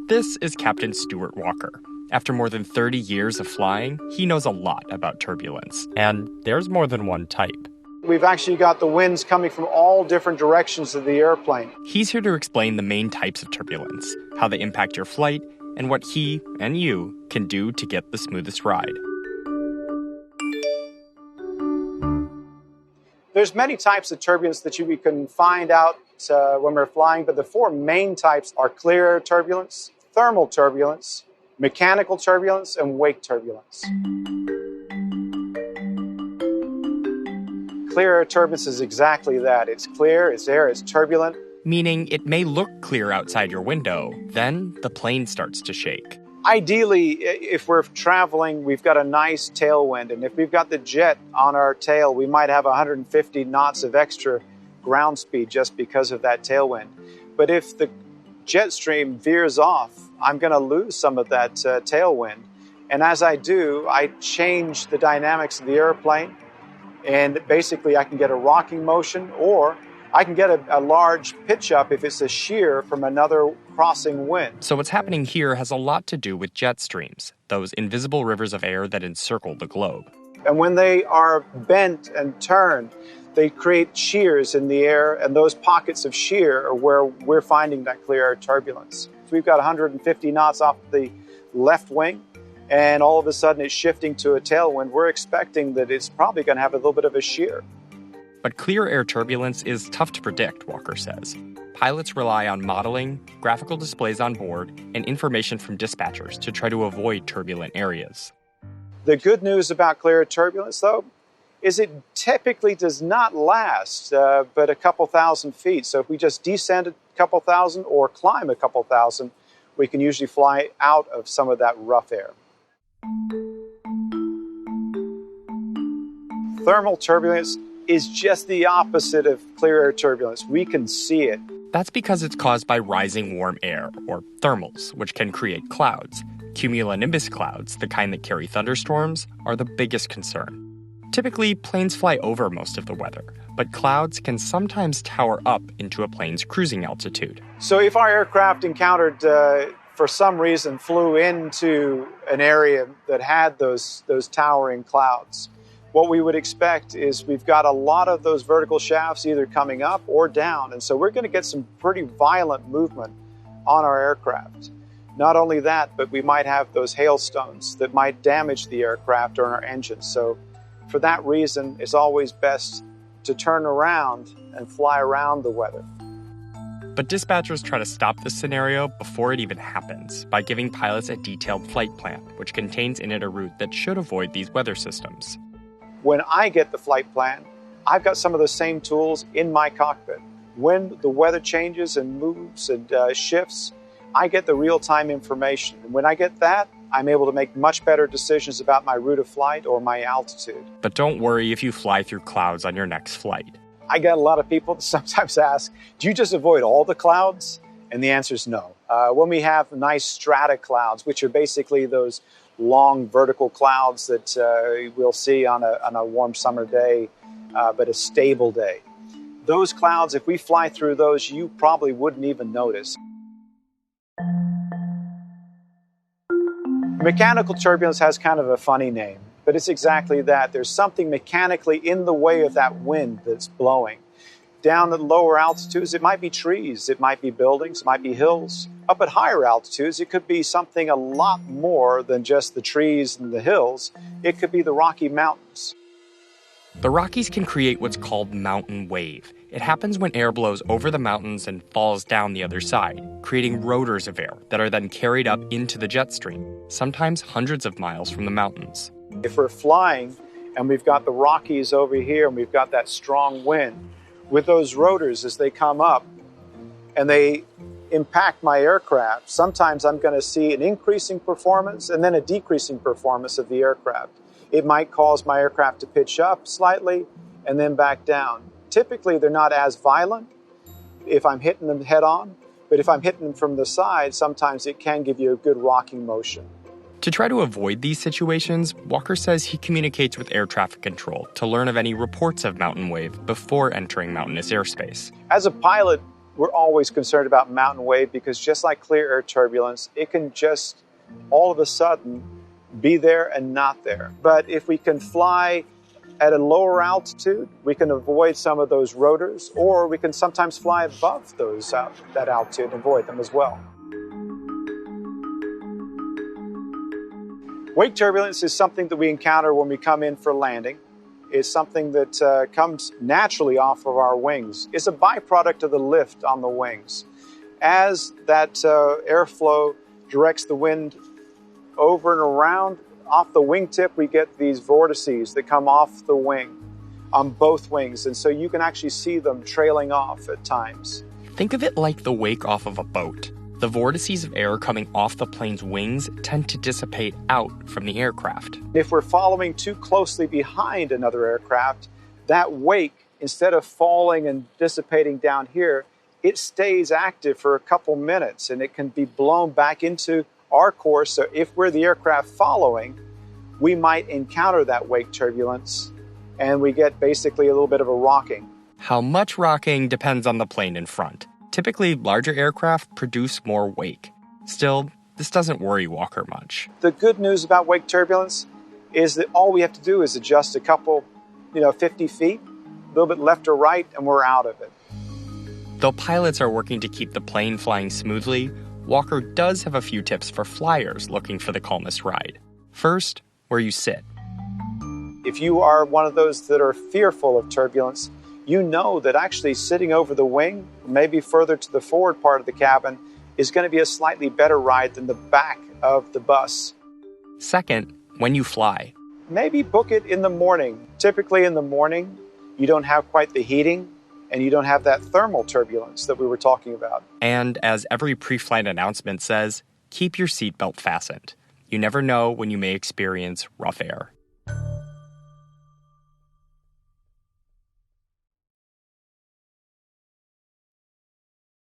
This is Captain Stuart Walker. After more than 30 years of flying, he knows a lot about turbulence. And there's more than one type. We've actually got the winds coming from all different directions of the airplane. He's here to explain the main types of turbulence, how they impact your flight, and what he and you can do to get the smoothest ride. There's many types of turbulence that we can find out when we're flying, but the four main types are clear air turbulence, thermal turbulence, mechanical turbulence, and wake turbulence. Clear air turbulence is exactly that. It's clear, it's air, it's turbulent. Meaning it may look clear outside your window, then the plane starts to shake. Ideally, if we're traveling, we've got a nice tailwind, and if we've got the jet on our tail, we might have 150 knots of extra ground speed just because of that tailwind. But if the jet stream veers off, I'm going to lose some of that tailwind. And as I do, I change the dynamics of the airplane, and basically I can get a rocking motion, or I can get a large pitch up if it's a shear from another crossing wind. So what's happening here has a lot to do with jet streams, those invisible rivers of air that encircle the globe. And when they are bent and turned, they create shears in the air, and those pockets of shear are where we're finding that clear air turbulence. So we've got 150 knots off the left wing, and all of a sudden it's shifting to a tailwind. We're expecting that it's probably going to have a little bit of a shear. But clear air turbulence is tough to predict, Walker says. Pilots rely on modeling, graphical displays on board, and information from dispatchers to try to avoid turbulent areas. The good news about clear air turbulence, though, is it typically does not last but a couple thousand feet. So if we just descend a couple thousand or climb a couple thousand, we can usually fly out of some of that rough air. Thermal turbulence is just the opposite of clear air turbulence. We can see it. That's because it's caused by rising warm air, or thermals, which can create clouds. Cumulonimbus clouds, the kind that carry thunderstorms, are the biggest concern. Typically, planes fly over most of the weather, but clouds can sometimes tower up into a plane's cruising altitude. So if our aircraft encountered, for some reason, flew into an area that had those towering clouds, what we would expect is we've got a lot of those vertical shafts either coming up or down, and so we're going to get some pretty violent movement on our aircraft. Not only that, but we might have those hailstones that might damage the aircraft or our engines. So for that reason, it's always best to turn around and fly around the weather. But dispatchers try to stop this scenario before it even happens by giving pilots a detailed flight plan, which contains in it a route that should avoid these weather systems. When I get the flight plan, I've got some of the same tools in my cockpit. When the weather changes and moves and shifts, I get the real-time information. And when I get that, I'm able to make much better decisions about my route of flight or my altitude. But don't worry if you fly through clouds on your next flight. I get a lot of people that sometimes ask, do you just avoid all the clouds? And the answer is no. When we have nice strata clouds, which are basically those long vertical clouds that we'll see on a warm summer day, but a stable day. Those clouds, if we fly through those, you probably wouldn't even notice. Mechanical turbulence has kind of a funny name, but it's exactly that. There's something mechanically in the way of that wind that's blowing. Down at lower altitudes, it might be trees, it might be buildings, it might be hills. Up at higher altitudes, it could be something a lot more than just the trees and the hills. It could be the Rocky Mountains. The Rockies can create what's called mountain wave. It happens when air blows over the mountains and falls down the other side, creating rotors of air that are then carried up into the jet stream, sometimes hundreds of miles from the mountains. If we're flying and we've got the Rockies over here and we've got that strong wind, with those rotors as they come up and they impact my aircraft, sometimes I'm going to see an increasing performance and then a decreasing performance of the aircraft. It might cause my aircraft to pitch up slightly and then back down. Typically, they're not as violent if I'm hitting them head on, but if I'm hitting them from the side, sometimes it can give you a good rocking motion. To try to avoid these situations, Walker says he communicates with air traffic control to learn of any reports of mountain wave before entering mountainous airspace. As a pilot, we're always concerned about mountain wave because just like clear air turbulence, it can just all of a sudden be there and not there. But if we can fly at a lower altitude, we can avoid some of those rotors, or we can sometimes fly above that altitude and avoid them as well. Wake turbulence is something that we encounter when we come in for landing. It's something that comes naturally off of our wings. It's a byproduct of the lift on the wings. As that airflow directs the wind over and around, off the wingtip, we get these vortices that come off the wing on both wings. And so you can actually see them trailing off at times. Think of it like the wake off of a boat. The vortices of air coming off the plane's wings tend to dissipate out from the aircraft. If we're following too closely behind another aircraft, that wake, instead of falling and dissipating down here, it stays active for a couple minutes and it can be blown back into our course. So if we're the aircraft following, we might encounter that wake turbulence and we get basically a little bit of a rocking. How much rocking depends on the plane in front. Typically, larger aircraft produce more wake. Still, this doesn't worry Walker much. The good news about wake turbulence is that all we have to do is adjust a couple, 50 feet, a little bit left or right, and we're out of it. Though pilots are working to keep the plane flying smoothly, Walker does have a few tips for flyers looking for the calmest ride. First, where you sit. If you are one of those that are fearful of turbulence, you know that actually sitting over the wing, maybe further to the forward part of the cabin, is going to be a slightly better ride than the back of the bus. Second, when you fly. Maybe book it in the morning. Typically in the morning, you don't have quite the heating and you don't have that thermal turbulence that we were talking about. And as every pre-flight announcement says, keep your seatbelt fastened. You never know when you may experience rough air.